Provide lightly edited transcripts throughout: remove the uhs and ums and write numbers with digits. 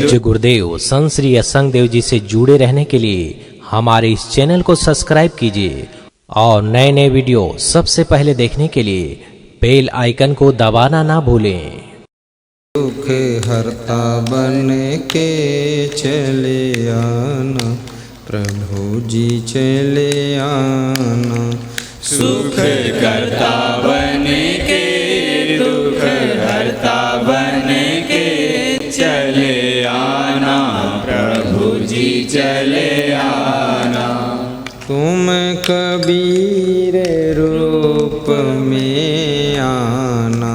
पूज्य गुरुदेव संत श्री असंग देव जी से जुड़े रहने के लिए हमारे इस चैनल को सब्सक्राइब कीजिए और नए नए वीडियो सबसे पहले देखने के लिए बेल आइकन को दबाना ना भूलें। दुख हरता बन के चले आना प्रभु जी चले आना। सुख करता बन के दुख हरता बन के चले आना प्रभु जी चले आना। तुम कबीर रूप में आना,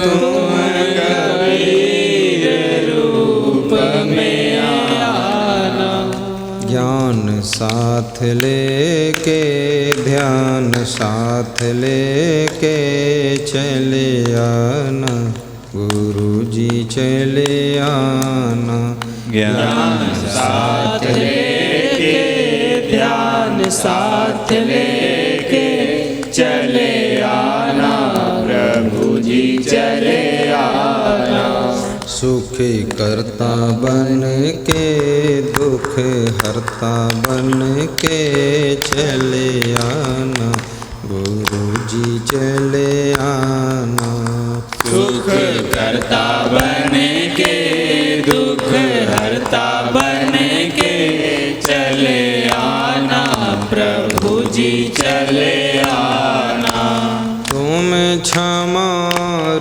तुम कबीर रूप में आना। ज्ञान साथ लेके ध्यान साथ लेके चले आना गुरु जी चले आना। ज्ञान साथ लेके ध्यान साथ लेके चले आना प्रभु जी चले आना। सुख करता बन के दुख हरता बन के चले आना गुरु जी चले आना। सुख करता बन के दुख हरता बन के चले आना प्रभु जी चले आना। तुम क्षमा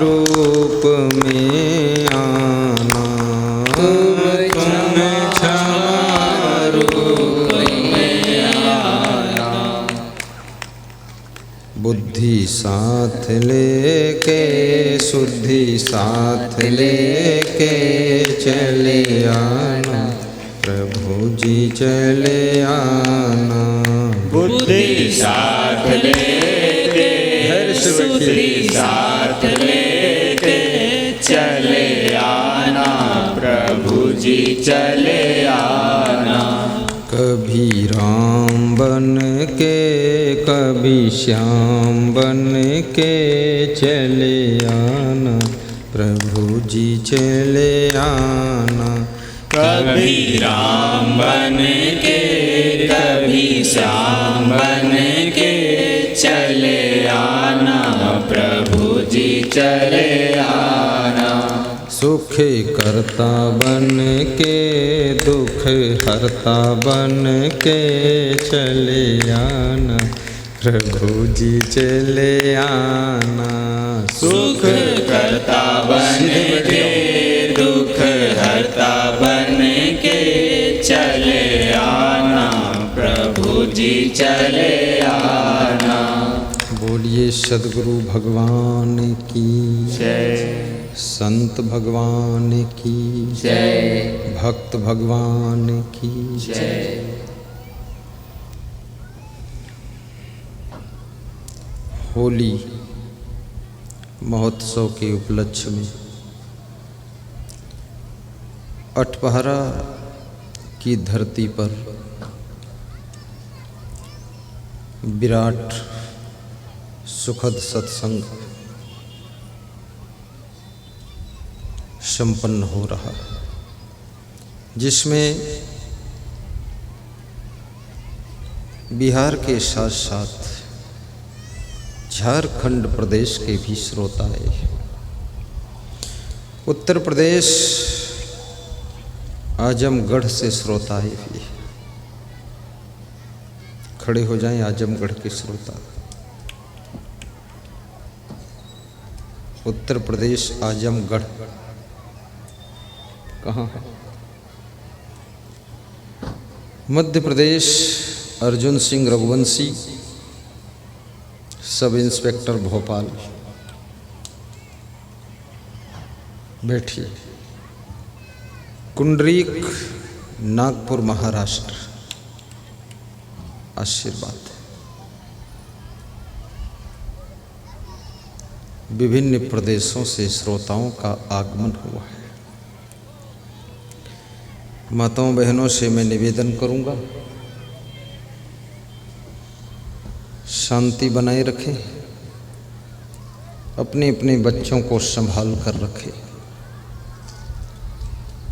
रूप में आना, तुम क्षमा रूप में आना। बुद्धि साथ लेके शुद्धि साथ लेके चले आना प्रभु जी चले आना। बुद्धि साथ लेके शुद्धि साथ लेके चले आना प्रभु जी चले आना। कभी राम बन के कभी श्याम बन के चले आना प्रभु जी चले आना। कभी राम बन के कभी श्याम बन के चले आना प्रभु जी चले आना। सुख करता बन के दुख हरता बन के चले आना प्रभु जी चले आना। सुख करता बन के दुख हरता बन के चले आना प्रभु जी चले आना। बोलिए सद्गुरु भगवान की जय, संत भगवान की जय, भक्त भगवान की जय। होली महोत्सव के उपलक्ष्य में अठपहरा की धरती पर विराट सुखद सत्संग संपन्न हो रहा, जिसमें बिहार के साथ साथ झारखंड प्रदेश के भी श्रोता आए, उत्तर प्रदेश आजमगढ़ से श्रोता आए भी। खड़े हो जाएं आजमगढ़ के श्रोता। उत्तर प्रदेश आजमगढ़ कहाँ है? Madhya Pradesh Arjun Singh Raghuvanshi, sub inspector Bhopal. बैठिए। कुंडरीक नागपुर महाराष्ट्र, आशीर्वाद। विभिन्न प्रदेशों से श्रोताओं का आगमन हुआ है। माताओं बहनों से मैं निवेदन करूंगा, शांति बनाए रखें, अपने अपने बच्चों को संभाल कर रखें।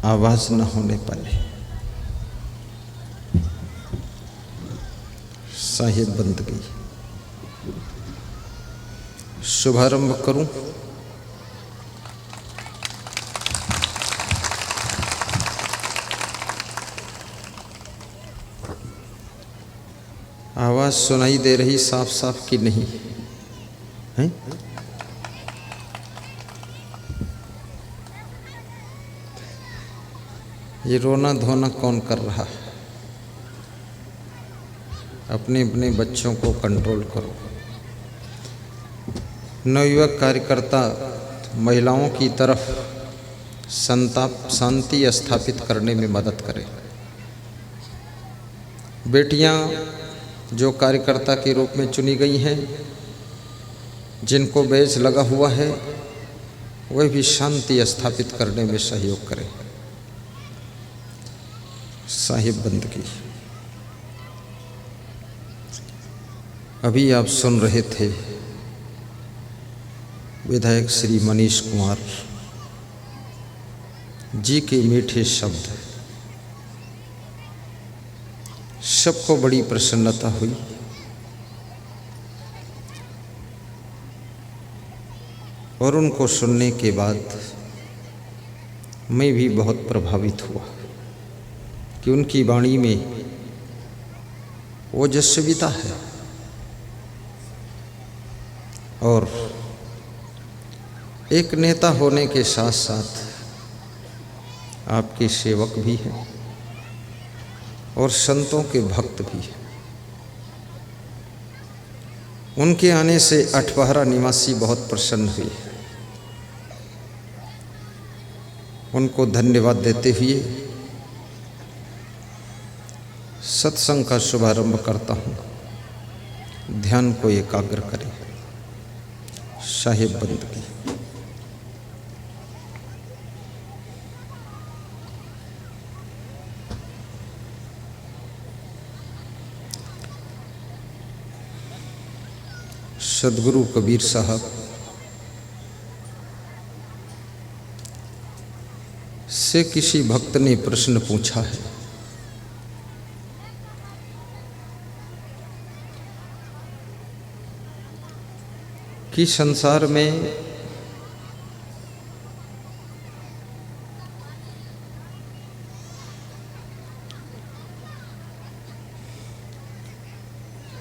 आवाज न होने पाए। साहिब बंदगी शुभारंभ करूं। आवाज सुनाई दे रही साफ साफ कि नहीं है? ये रोना धोना कौन कर रहा है? अपने अपने बच्चों को कंट्रोल करो। नवयुवक कार्यकर्ता महिलाओं की तरफ शांति स्थापित करने में मदद करें। बेटियां जो कार्यकर्ता के रूप में चुनी गई हैं, जिनको बैज लगा हुआ है, वह भी शांति स्थापित करने में सहयोग करें। साहिब बंदगी। अभी आप सुन रहे थे विधायक श्री मनीष कुमार जी के मीठे शब्द। सबको बड़ी प्रसन्नता हुई। और उनको सुनने के बाद मैं भी बहुत प्रभावित हुआ कि उनकी वाणी में ओजस्विता है और एक नेता होने के साथ साथ आपके सेवक भी हैं और संतों के भक्त भी हैं। उनके आने से अठपहरा निवासी बहुत प्रसन्न हुए। उनको धन्यवाद देते हुए सत्संग का शुभारंभ करता हूँ। ध्यान को एकाग्र करें। साहिब बंदगी। सदगुरु कबीर साहब से किसी भक्त ने प्रश्न पूछा है, कि संसार में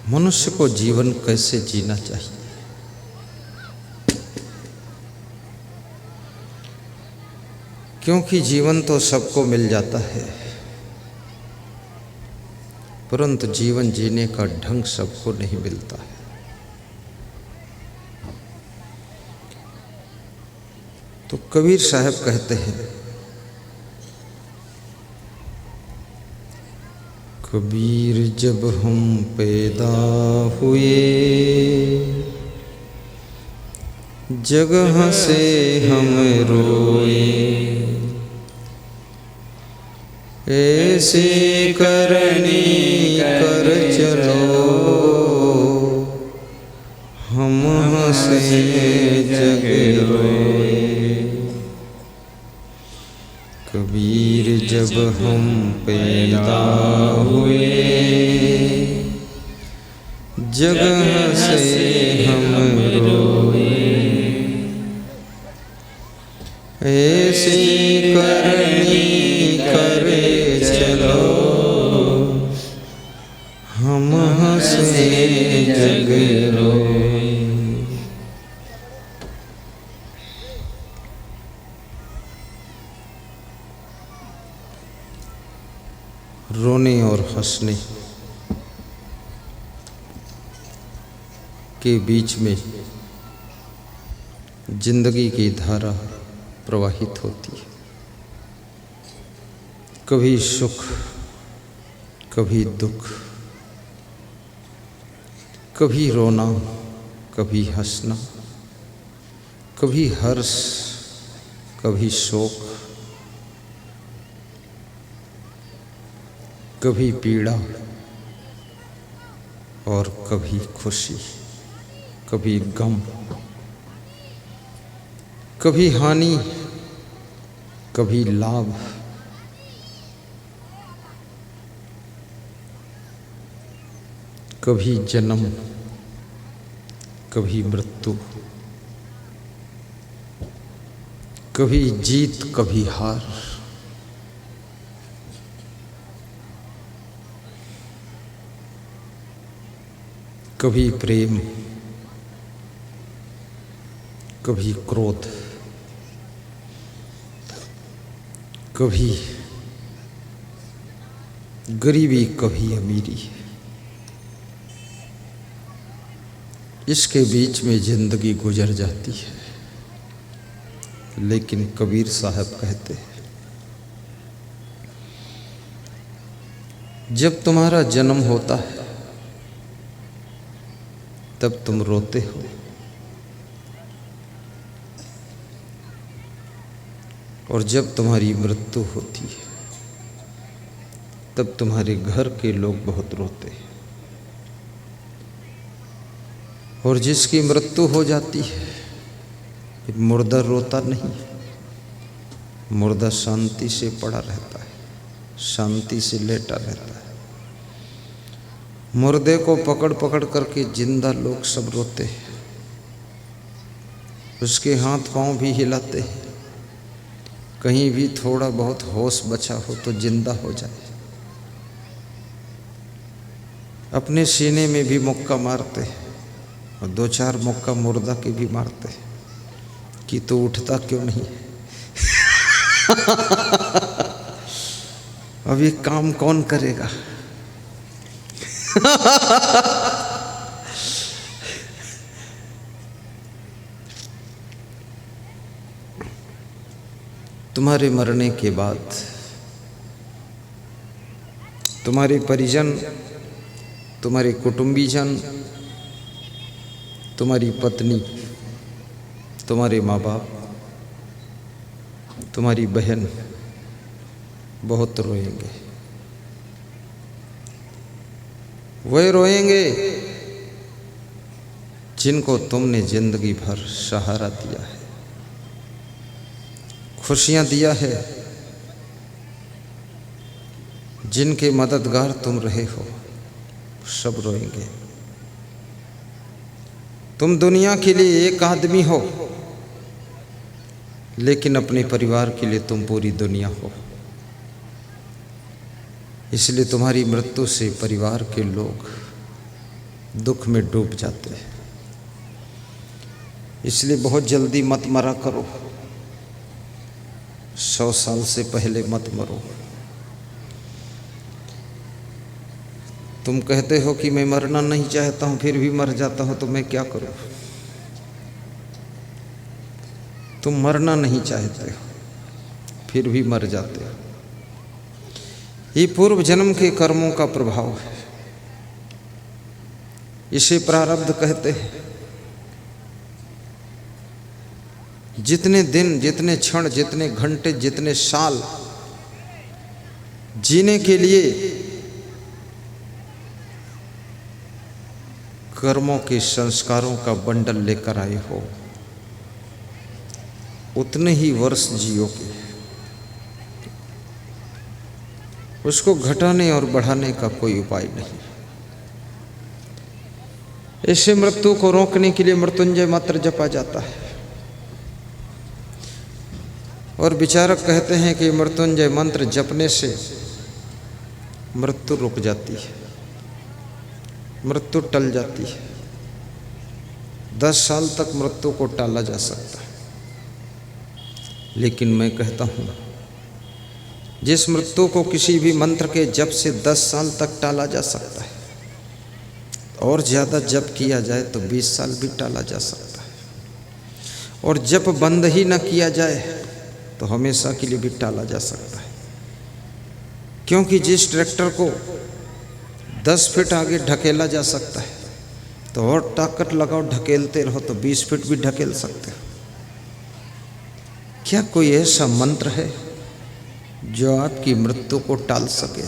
मनुष्य को जीवन कैसे जीना चाहिए। क्योंकि जीवन तो सबको मिल जाता है, परंतु जीवन जीने का ढंग सबको नहीं मिलता है। तो कबीर साहब कहते हैं, कबीर जब हम पैदा हुए जगह से हम रोए, ऐसे करनी कर चलो हम हंसे जग रोए। कबीर जब हम पैदा हुए जगह से हम रोए, ऐसी करनी करे चलो हम हंसे जग रोए। रोने और हंसने के बीच में जिंदगी की धारा प्रवाहित होती है। कभी सुख, कभी दुख, कभी रोना, कभी हंसना, कभी हर्ष, कभी शोक, कभी पीड़ा और कभी खुशी, कभी गम, कभी हानि, कभी लाभ, कभी जन्म, कभी मृत्यु, कभी जीत, कभी हार। कभी प्रेम, कभी क्रोध, कभी गरीबी, कभी अमीरी। इसके बीच में जिंदगी गुजर जाती है। लेकिन कबीर साहब कहते हैं, जब तुम्हारा जन्म होता है तब तुम रोते हो, और जब तुम्हारी मृत्यु होती है तब तुम्हारे घर के लोग बहुत रोते हैं। और जिसकी मृत्यु हो जाती है, मुर्दा रोता नहीं, मुर्दा शांति से पड़ा रहता है, शांति से लेटा रहता है। मुर्दे को पकड़ पकड़ करके जिंदा लोग सब रोते हैं, उसके हाथ पांव भी हिलाते हैं। कहीं भी थोड़ा बहुत होश बचा हो तो जिंदा हो जाए। अपने सीने में भी मुक्का मारते हैं और 2-4 मुक्का मुर्दा के भी मारते हैं कि तो उठता क्यों नहीं। अब ये काम कौन करेगा? तुम्हारे मरने के बाद तुम्हारे परिजन, तुम्हारे कुटुंबीजन, तुम्हारी पत्नी, तुम्हारे माँ बाप, तुम्हारी बहन बहुत रोएंगे। वे रोएंगे जिनको तुमने जिंदगी भर सहारा दिया है, खुशियां दिया है, जिनके मददगार तुम रहे हो, सब रोएंगे। तुम दुनिया के लिए एक आदमी हो, लेकिन अपने परिवार के लिए तुम पूरी दुनिया हो। इसलिए तुम्हारी मृत्यु से परिवार के लोग दुख में डूब जाते हैं। इसलिए बहुत जल्दी मत मरा करो, 100 साल से पहले मत मरो। तुम कहते हो कि मैं मरना नहीं चाहता हूं, फिर भी मर जाता हूं, तो मैं क्या करूं? तुम मरना नहीं चाहते हो, फिर भी मर जाते हो। ये पूर्व जन्म के कर्मों का प्रभाव है। इसे प्रारब्ध कहते हैं। जितने दिन, जितने क्षण, जितने घंटे, जितने साल जीने के लिए कर्मों के संस्कारों का बंडल लेकर आए हो, उतने ही वर्ष जियोगे। उसको घटाने और बढ़ाने का कोई उपाय नहीं। ऐसे मृत्यु को रोकने के लिए मृत्युंजय मंत्र जपा जाता है। और विचारक कहते हैं कि मृत्युंजय मंत्र जपने से मृत्यु रुक जाती है, मृत्यु टल जाती है। 10 साल तक मृत्यु को टाला जा सकता है। लेकिन मैं कहता हूँ, जिस मृत्यु को किसी भी मंत्र के जप से 10 साल तक टाला जा सकता है, और ज़्यादा जप किया जाए तो 20 साल भी टाला जा सकता है। और जप बंद ही न किया जाए तो हमेशा के लिए भी टाला जा सकता है। क्योंकि जिस ट्रैक्टर को 10 फीट आगे ढकेला जा सकता है, तो और ताकत लगाओ, ढकेलते रहो तो 20 फीट भी ढकेल सकते हो। क्या कोई ऐसा मंत्र है जो आपकी मृत्यु को टाल सके?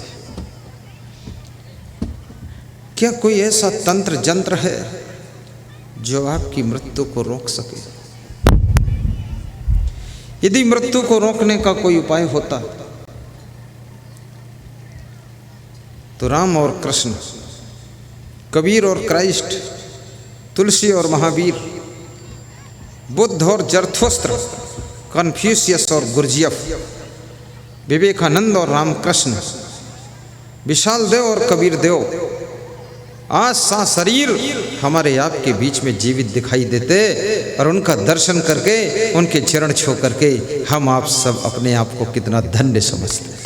क्या कोई ऐसा तंत्र जंत्र है जो आपकी मृत्यु को रोक सके? यदि मृत्यु को रोकने का कोई उपाय होता तो राम और कृष्ण कबीर और क्राइस्ट, तुलसी और महावीर, बुद्ध और जरथुस्त्र, कन्फ्यूशियस और गुरजियफ, विवेकानंद और रामकृष्ण, विशाल देव और कबीर देव आज शरीर हमारे आपके बीच में जीवित दिखाई देते, और उनका दर्शन करके, उनके चरण छू करके हम आप सब अपने आप को कितना धन्य समझते हैं।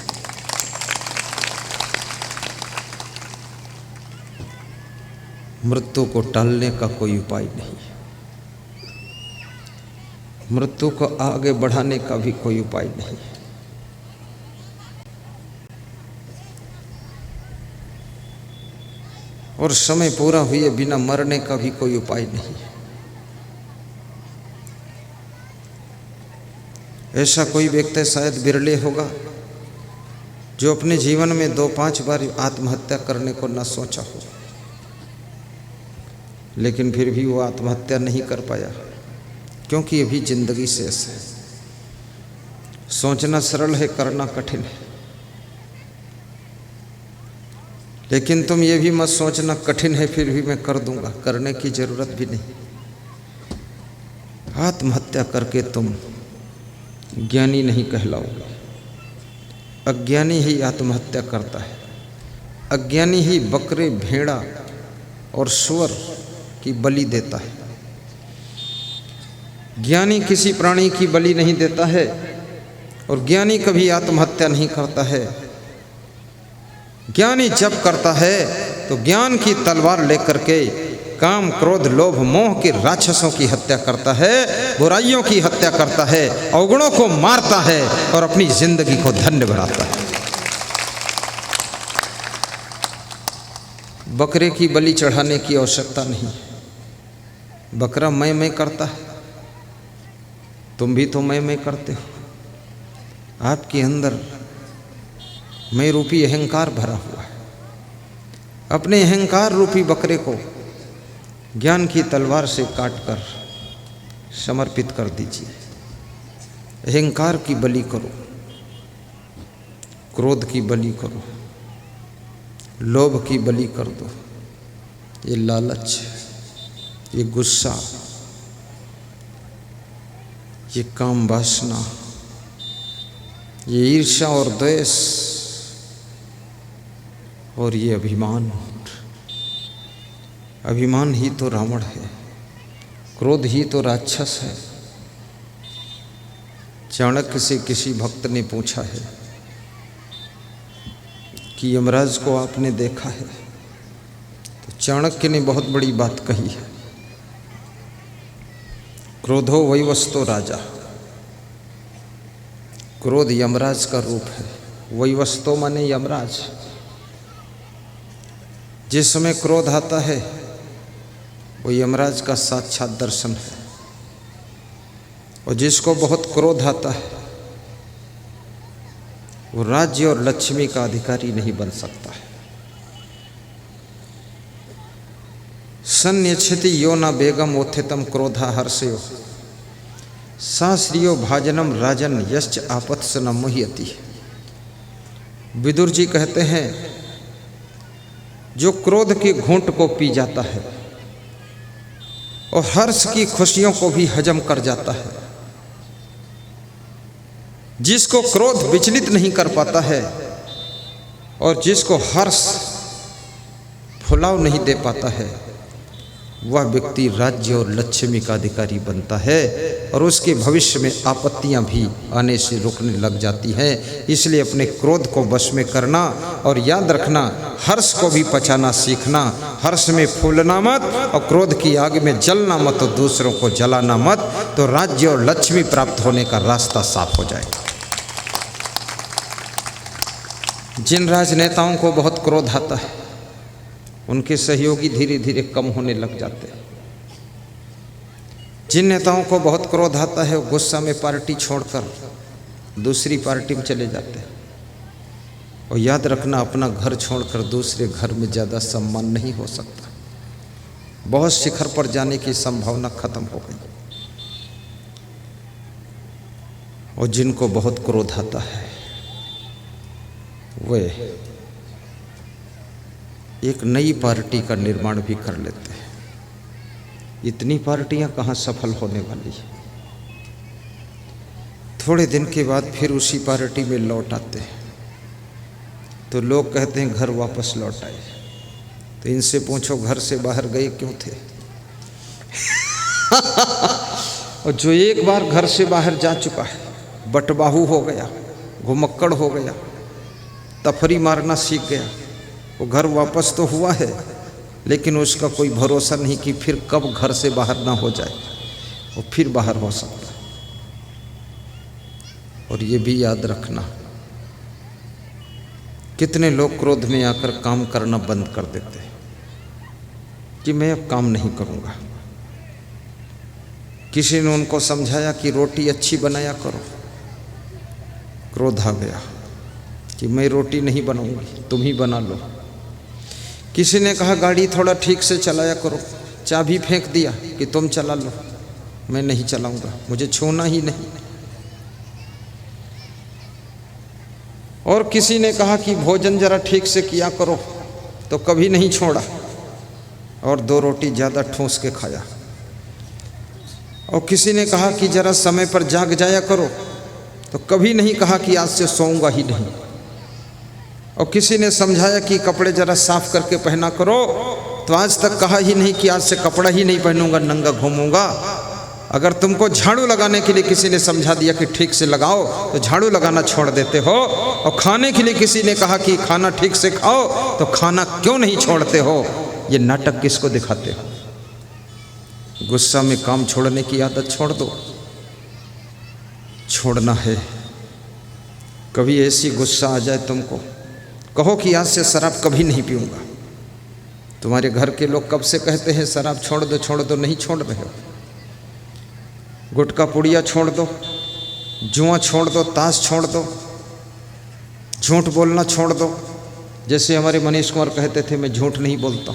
मृत्यु को टालने का कोई उपाय नहीं, मृत्यु को आगे बढ़ाने का भी कोई उपाय नहीं। और समय पूरा हुए बिना मरने का भी कोई उपाय नहीं। ऐसा कोई व्यक्ति शायद बिरले होगा जो अपने जीवन में 2-5 बार आत्महत्या करने को न सोचा हो, लेकिन फिर भी वो आत्महत्या नहीं कर पाया, क्योंकि अभी जिंदगी शेष है। सोचना सरल है, करना कठिन है। लेकिन तुम ये भी मत सोचना कठिन है फिर भी मैं कर दूंगा, करने की जरूरत भी नहीं। आत्महत्या करके तुम ज्ञानी नहीं कहलाओगे। अज्ञानी ही आत्महत्या करता है। अज्ञानी ही बकरे, भेड़ा और सूअर की बलि देता है। ज्ञानी किसी प्राणी की बलि नहीं देता है, और ज्ञानी कभी आत्महत्या नहीं करता है। ज्ञानी जब करता है तो ज्ञान की तलवार लेकर के काम, क्रोध, लोभ, मोह के राक्षसों की हत्या करता है, बुराइयों की हत्या करता है, अवगुणों को मारता है और अपनी जिंदगी को धन्य बनाता है। बकरे की बलि चढ़ाने की आवश्यकता नहीं। बकरा मैं करता है, तुम भी तो मैं करते हो। आपके अंदर मैं रूपी अहंकार भरा हुआ है। अपने अहंकार रूपी बकरे को ज्ञान की तलवार से काटकर समर्पित कर दीजिए। अहंकार की बलि करो, क्रोध की बलि करो, लोभ की बलि कर दो। ये लालच, ये गुस्सा, ये काम वासना, ये ईर्ष्या और द्वेष, और ये अभिमान। अभिमान ही तो रावण है, क्रोध ही तो राक्षस है। चाणक्य से किसी भक्त ने पूछा है कि यमराज को आपने देखा है? तो चाणक्य ने बहुत बड़ी बात कही है, क्रोधो वैवस्तो राजा। क्रोध यमराज का रूप है। वैवस्तो माने यमराज। जिस समय क्रोध आता है वो यमराज का साक्षात दर्शन है, और जिसको बहुत क्रोध आता है वो राज्य और लक्ष्मी का अधिकारी नहीं बन सकता है। सन्यच्छति यो न बेगम उत्थितम क्रोधा हर्षयो साश्रियो भाजनम राजन यश्च आपत्स न मुह्यति। विदुर जी कहते हैं, जो क्रोध के घूंट को पी जाता है और हर्ष की खुशियों को भी हजम कर जाता है, जिसको क्रोध विचलित नहीं कर पाता है और जिसको हर्ष फुलाव नहीं दे पाता है, वह व्यक्ति राज्य और लक्ष्मी का अधिकारी बनता है, और उसके भविष्य में आपत्तियां भी आने से रुकने लग जाती हैं। इसलिए अपने क्रोध को वश में करना, और याद रखना, हर्ष को भी पचाना सीखना। हर्ष में फूलना मत और क्रोध की आग में जलना मत और दूसरों को जलाना मत, तो राज्य और लक्ष्मी प्राप्त होने का रास्ता साफ हो जाएगा। जिन राजनेताओं को बहुत क्रोध आता है उनके सहयोगी धीरे धीरे कम होने लग जाते हैं। जिन नेताओं को बहुत क्रोध आता है वो गुस्सा में पार्टी छोड़कर दूसरी पार्टी में चले जाते हैं। और याद रखना, अपना घर छोड़कर दूसरे घर में ज़्यादा सम्मान नहीं हो सकता। बहुत शिखर पर जाने की संभावना खत्म हो गई। और जिनको बहुत क्रोध आता है वे एक नई पार्टी का निर्माण भी कर लेते हैं। इतनी पार्टियां कहाँ सफल होने वाली है। थोड़े दिन के बाद फिर उसी पार्टी में लौट आते हैं तो लोग कहते हैं घर वापस लौट आए। तो इनसे पूछो घर से बाहर गए क्यों थे? और जो एक बार घर से बाहर जा चुका है, बटबाहू हो गया, घुमक्कड़ हो गया, तफरी मारना सीख गया, वो घर वापस तो हुआ है लेकिन उसका कोई भरोसा नहीं कि फिर कब घर से बाहर ना हो जाए, वो फिर बाहर हो सकता है। और ये भी याद रखना, कितने लोग क्रोध में आकर काम करना बंद कर देते हैं कि मैं अब काम नहीं करूँगा। किसी ने उनको समझाया कि रोटी अच्छी बनाया करो, क्रोध आ गया कि मैं रोटी नहीं बनाऊंगी, तुम ही बना लो। किसी ने कहा गाड़ी थोड़ा ठीक से चलाया करो, चाबी फेंक दिया कि तुम चला लो, मैं नहीं चलाऊंगा, मुझे छूना ही नहीं। और किसी ने कहा कि भोजन जरा ठीक से किया करो, तो कभी नहीं छोड़ा और 2 रोटी ज़्यादा ठूस के खाया। और किसी ने कहा कि जरा समय पर जाग जाया करो, तो कभी नहीं कहा कि आज से सोऊंगा ही नहीं। और किसी ने समझाया कि कपड़े जरा साफ करके पहना करो, तो आज तक कहा ही नहीं कि आज से कपड़ा ही नहीं पहनूंगा, नंगा घूमूंगा। अगर तुमको झाड़ू लगाने के लिए किसी ने समझा दिया कि ठीक से लगाओ, तो झाड़ू लगाना छोड़ देते हो। और खाने के लिए किसी ने कहा कि खाना ठीक से खाओ, तो खाना क्यों नहीं छोड़ते हो? ये नाटक किसको दिखाते हो? गुस्सा में काम छोड़ने की आदत छोड़ दो। छोड़ना है। कभी ऐसी गुस्सा आ जाए तुमको, कहो कि आज से शराब कभी नहीं पीऊंगा। तुम्हारे घर के लोग कब से कहते हैं शराब छोड़ दो छोड़ दो, नहीं छोड़ रहे हो। गुटखा पुड़िया छोड़ दो, जुआ छोड़ दो, ताश छोड़ दो, झूठ बोलना छोड़ दो। जैसे हमारे मनीष कुमार कहते थे, मैं झूठ नहीं बोलता।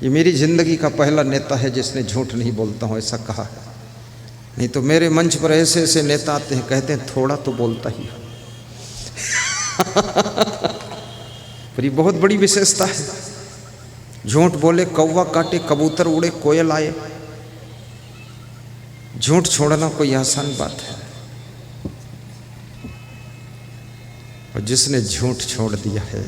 ये मेरी ज़िंदगी का पहला नेता है जिसने झूठ नहीं बोलता हूँ ऐसा कहा है। नहीं तो मेरे मंच पर ऐसे ऐसे नेता आते हैं, कहते हैं थोड़ा तो बोलता ही है। पर ये बहुत बड़ी विशेषता है। झूठ बोले कौवा काटे, कबूतर उड़े, कोयल आए। झूठ छोड़ना कोई आसान बात है। और जिसने झूठ छोड़ दिया है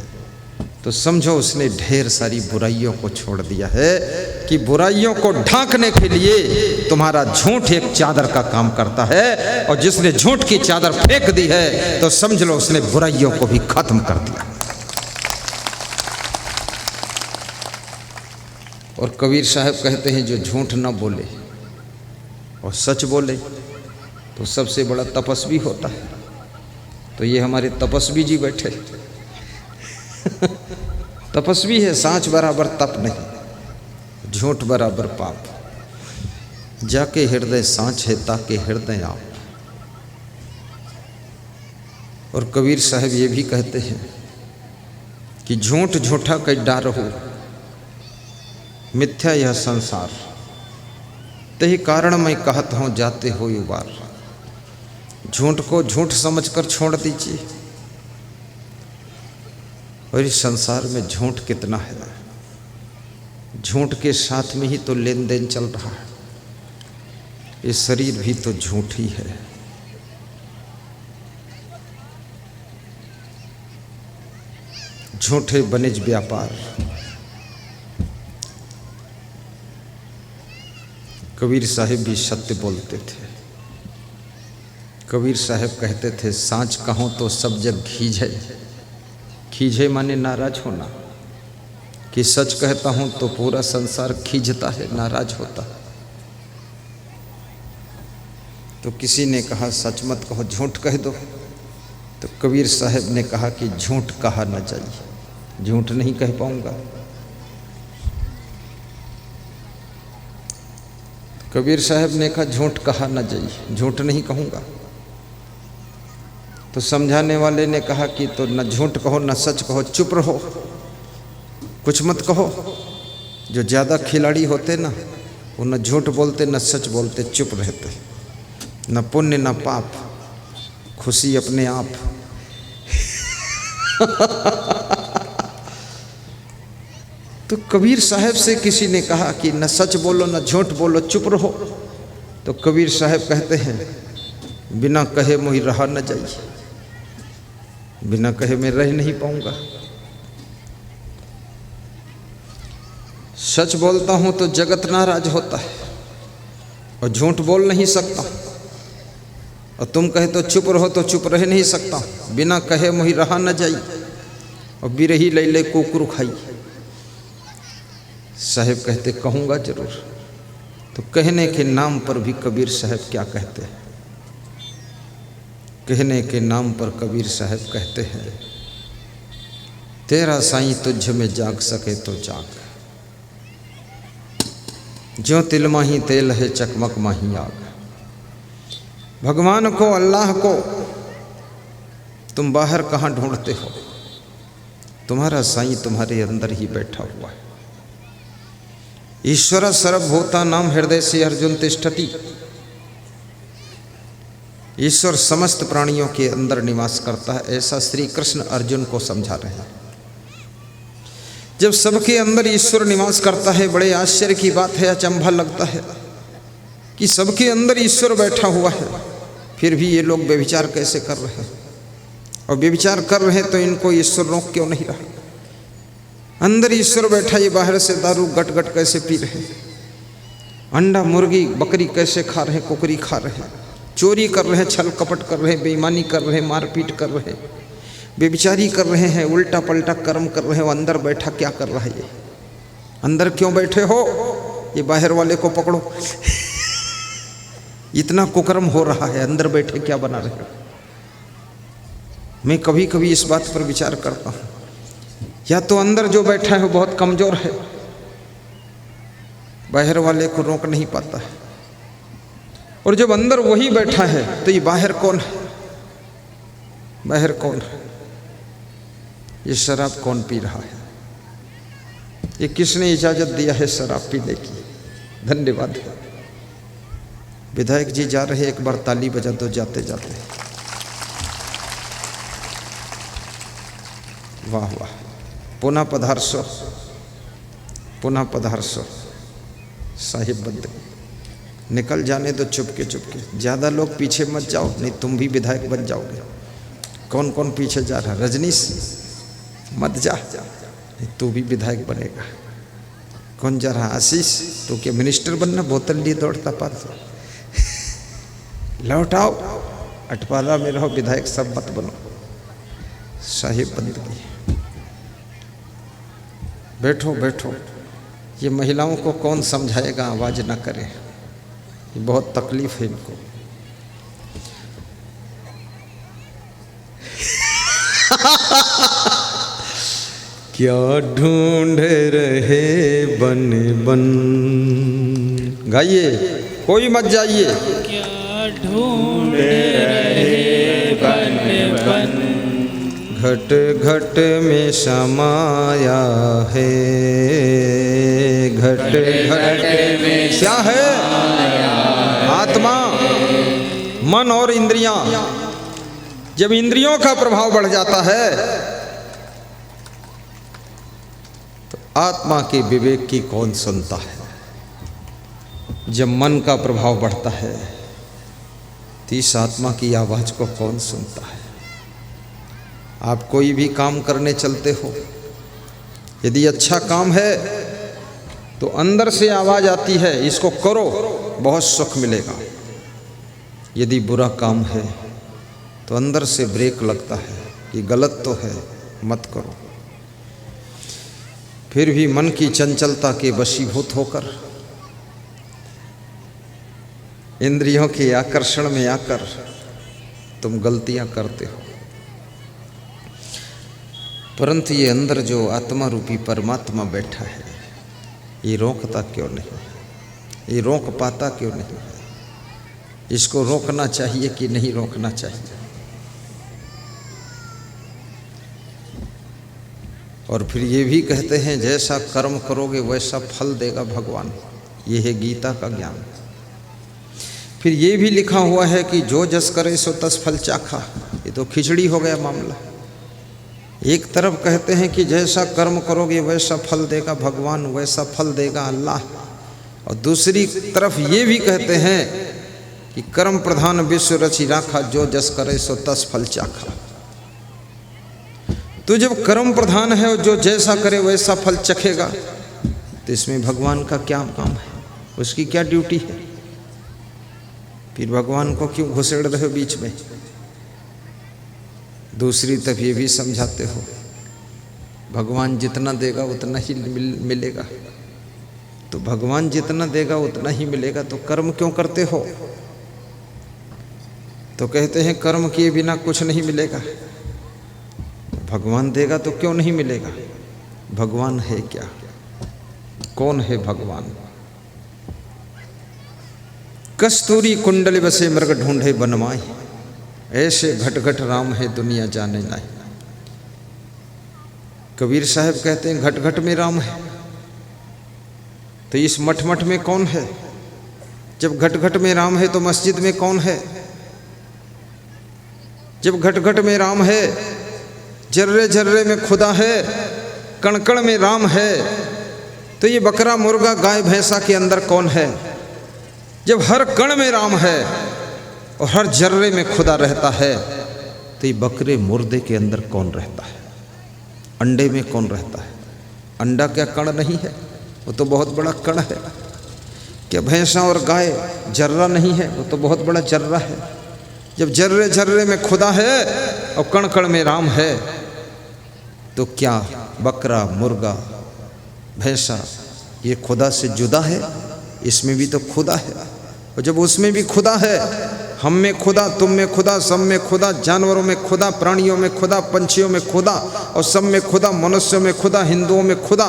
तो समझो उसने ढेर सारी बुराइयों को छोड़ दिया है। कि बुराइयों को ढांकने के लिए तुम्हारा झूठ एक चादर का काम करता है। और जिसने झूठ की चादर फेंक दी है तो समझ लो उसने बुराइयों को भी खत्म कर दिया। और कबीर साहब कहते हैं जो झूठ न बोले और सच बोले तो सबसे बड़ा तपस्वी होता है। तो ये हमारे तपस्वी जी बैठे तपस्वी है। सांच बराबर तप नहीं, झूठ बराबर पाप। जाके हृदय सांच है ताके हृदय आप। और कबीर साहब ये भी कहते हैं कि झूठ झूठा कई डार हो, मिथ्या यह संसार, तही कारण मैं कहत हूँ जाते हो युवार। झूठ को झूठ समझकर छोड़ दीजिए। और इस संसार में झूठ कितना है। झूठ के साथ में ही तो लेन देन चल रहा है। ये शरीर भी तो झूठ ही है। झूठे बनिज व्यापार। कबीर साहब भी सत्य बोलते थे। कबीर साहब कहते थे सांच कहूँ तो सब जग खींचे। खींचे माने नाराज होना। कि सच कहता हूँ तो पूरा संसार खींचता है, नाराज होता है। तो किसी ने कहा सच मत कहो, झूठ कह दो। तो कबीर साहब ने कहा कि झूठ कहा न चाहिए, झूठ नहीं कह पाऊंगा। कबीर साहब ने कहा झूठ कहा न चाहिए, झूठ नहीं कहूँगा। तो समझाने वाले ने कहा कि तो न झूठ कहो न सच कहो, चुप रहो, कुछ मत कहो। जो ज़्यादा खिलाड़ी होते ना वो न झूठ बोलते न सच बोलते, चुप रहते। न पुण्य न पाप, खुशी अपने आप। तो कबीर साहब से किसी ने कहा कि न सच बोलो न झूठ बोलो, चुप रहो। तो कबीर साहब कहते हैं बिना कहे मोहि रहा न जाइए, बिना कहे मैं रह नहीं पाऊंगा। सच बोलता हूं तो जगत नाराज होता है और झूठ बोल नहीं सकता, और तुम कहे तो चुप रहो तो चुप रह नहीं सकता। बिना कहे मोहि रहा न जाई और बिरही ले ले कुकुर खाई। साहब कहते कहूँगा जरूर। तो कहने के नाम पर भी कबीर साहब क्या कहते हैं? कहने के नाम पर कबीर साहब कहते हैं तेरा साईं तुझ में जाग सके तो जाग, जो तिल माही तेल है चकमक माही आग। भगवान को, अल्लाह को तुम बाहर कहाँ ढूंढते हो? तुम्हारा साईं तुम्हारे अंदर ही बैठा हुआ है। ईश्वर सर्वभूतानां हृदय से अर्जुन तिष्ठति। ईश्वर समस्त प्राणियों के अंदर निवास करता है, ऐसा श्री कृष्ण अर्जुन को समझा रहे हैं। जब सबके अंदर ईश्वर निवास करता है, बड़े आश्चर्य की बात है, अचंभा लगता है कि सबके अंदर ईश्वर बैठा हुआ है, फिर भी ये लोग व्यभिचार कैसे कर रहे हैं? और व्यभिचार कर रहे हैं तो इनको ईश्वर रोक क्यों नहीं रहा? अंदर ईश्वर बैठा, ये बाहर से दारू गट गट कैसे पी रहे हैं? अंडा मुर्गी बकरी कैसे खा रहे हैं? कुकरी खा रहे हैं, चोरी कर रहे हैं, छल कपट कर रहे हैं, बेईमानी कर रहे हैं, मारपीट कर रहे हैं, व्यभिचारी कर रहे हैं, उल्टा पलटा कर्म कर रहे हो। अंदर बैठा क्या कर रहा है? ये अंदर क्यों बैठे हो? ये बाहर वाले को पकड़ो। इतना कुकर्म हो रहा है, अंदर बैठे क्या बना रहे हो? मैं कभी कभी इस बात पर विचार करता हूँ, या तो अंदर जो बैठा है वो बहुत कमजोर है, बाहर वाले को रोक नहीं पाता है, और जब अंदर वही बैठा है तो ये बाहर कौन है? बाहर कौन है? ये शराब कौन पी रहा है? ये किसने इजाजत दिया है शराब पीने की? धन्यवाद। विधायक जी जा रहे, एक बार ताली बजा दो जाते जाते। वाह वाह, पुनः पधारसो, पुनः पधारसो। साहिब बंदे निकल जाने दो चुपके चुपके, ज़्यादा लोग पीछे मत जाओ, नहीं तुम भी विधायक बन जाओगे। कौन कौन पीछे जा रहा? रजनीश मत जा, नहीं तू भी विधायक बनेगा। कौन जा रहा? आशीष, तू क्या मिनिस्टर बनना? बोतल लिए दौड़ता पास। लौट आओ, अटपाला में रहो, विधायक सब मत बनो। साहिब बंदगी, बैठो बैठो। ये महिलाओं को कौन समझाएगा आवाज़ ना करे? ये बहुत तकलीफ है इनको। क्या ढूंढ रहे बन बन, गाइए, कोई मत जाइए। क्या ढूंढ रहे बन बन, घट घट में समाया है, घट घट में क्या है? आत्मा, मन और इंद्रियां। जब इंद्रियों का प्रभाव बढ़ जाता है तो आत्मा के विवेक की कौन सुनता है? जब मन का प्रभाव बढ़ता है तो इस आत्मा की आवाज़ को कौन सुनता है? आप कोई भी काम करने चलते हो, यदि अच्छा काम है तो अंदर से आवाज़ आती है इसको करो, बहुत सुख मिलेगा। यदि बुरा काम है तो अंदर से ब्रेक लगता है कि गलत तो है, मत करो। फिर भी मन की चंचलता के वशीभूत होकर, इंद्रियों के आकर्षण में आकर तुम गलतियां करते हो। परंतु ये अंदर जो आत्मा रूपी परमात्मा बैठा है, ये रोकता क्यों नहीं? ये रोक पाता क्यों नहीं? इसको रोकना चाहिए कि नहीं रोकना चाहिए? और फिर ये भी कहते हैं जैसा कर्म करोगे वैसा फल देगा भगवान। ये है गीता का ज्ञान। फिर ये भी लिखा हुआ है कि जो जस करे सो तस फल चाखा। ये तो खिचड़ी हो गया मामला। एक तरफ कहते हैं कि जैसा कर्म करोगे वैसा फल देगा भगवान, वैसा फल देगा अल्लाह, और दूसरी तरफ ये भी कहते हैं कि कर्म प्रधान विश्व रचि राखा, जो जस करे सो तस फल चाखा। तो जब कर्म प्रधान है और जो जैसा करे वैसा फल चखेगा, तो इसमें भगवान का क्या काम है, उसकी क्या ड्यूटी है? फिर भगवान को क्यों घुसेड़ रहे हो बीच में? दूसरी तरफ ये भी समझाते हो भगवान जितना देगा उतना ही मिलेगा, तो भगवान जितना देगा उतना ही मिलेगा, तो कर्म क्यों करते हो? तो कहते हैं कर्म किए बिना कुछ नहीं मिलेगा, भगवान देगा तो क्यों नहीं मिलेगा? भगवान है क्या? कौन है भगवान? कस्तूरी कुंडली बसे मृग ढूंढे बनमाई, ऐसे घट घट राम है दुनिया जाने नहीं। कबीर साहब कहते हैं घट घट में राम है, तो इस मठ मठ में कौन है? जब घट घट में राम है तो मस्जिद में कौन है? जब घट घट में राम है, जर्रे जर्रे में खुदा है, कण कण में राम है, तो ये बकरा मुर्गा गाय भैंसा के अंदर कौन है? जब हर कण में राम है और हर जर्रे में खुदा रहता है, तो ये बकरे मुर्दे के अंदर कौन रहता है? अंडे में कौन रहता है? अंडा क्या कण नहीं है? वो तो बहुत बड़ा कण है। क्या भैंसा और गाय जर्रा नहीं है? वो तो बहुत बड़ा जर्रा है। जब जर्रे जर्रे में खुदा है और कण कण में राम है, तो क्या बकरा मुर्गा भैंसा ये खुदा से जुदा है? इसमें भी तो खुदा है, और जब उसमें भी खुदा है, हम में खुदा, तुम में खुदा, सब में खुदा, जानवरों में खुदा, प्राणियों में खुदा, पंछियों में खुदा, और सब में खुदा, मनुष्यों में खुदा, हिंदुओं में खुदा,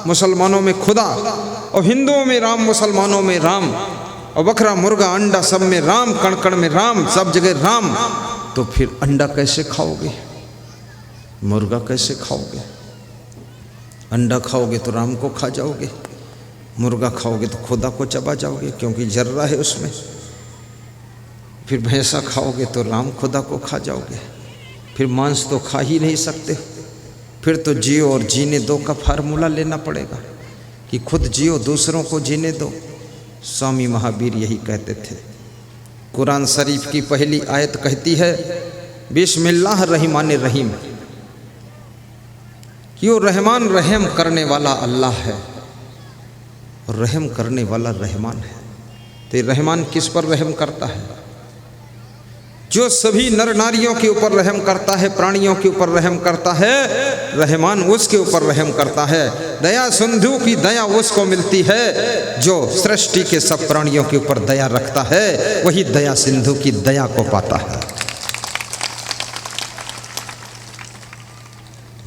मुसलमानों में खुदा, और हिंदुओं में राम, मुसलमानों में राम, और बकरा मुर्गा अंडा सब में राम, कण कण में राम, सब जगह राम। तो फिर अंडा कैसे खाओगे? मुर्गा कैसे खाओगे? अंडा खाओगे तो राम को खा जाओगे, मुर्गा खाओगे तो खुदा को चबा जाओगे, क्योंकि जर्रा है उसमें। फिर भैंसा खाओगे तो राम खुदा को खा जाओगे। फिर मांस तो खा ही नहीं सकते। फिर तो जियो और जीने दो का फार्मूला लेना पड़ेगा कि खुद जियो, दूसरों को जीने दो। स्वामी महावीर यही कहते थे। कुरान शरीफ की पहली आयत कहती है बिस्मिल्लाह रहमान रहीम, कि वो रहमान रहम करने वाला अल्लाह है और रहम करने वाला रहमान है। तो रहमान किस पर रहम करता है? जो सभी नर नारियों के ऊपर रहम करता है, प्राणियों के ऊपर रहम करता है, रहमान उसके ऊपर रहम करता है। दया सिंधु की दया उसको मिलती है जो सृष्टि के सब प्राणियों के ऊपर दया रखता है, वही दया सिंधु की दया को पाता है।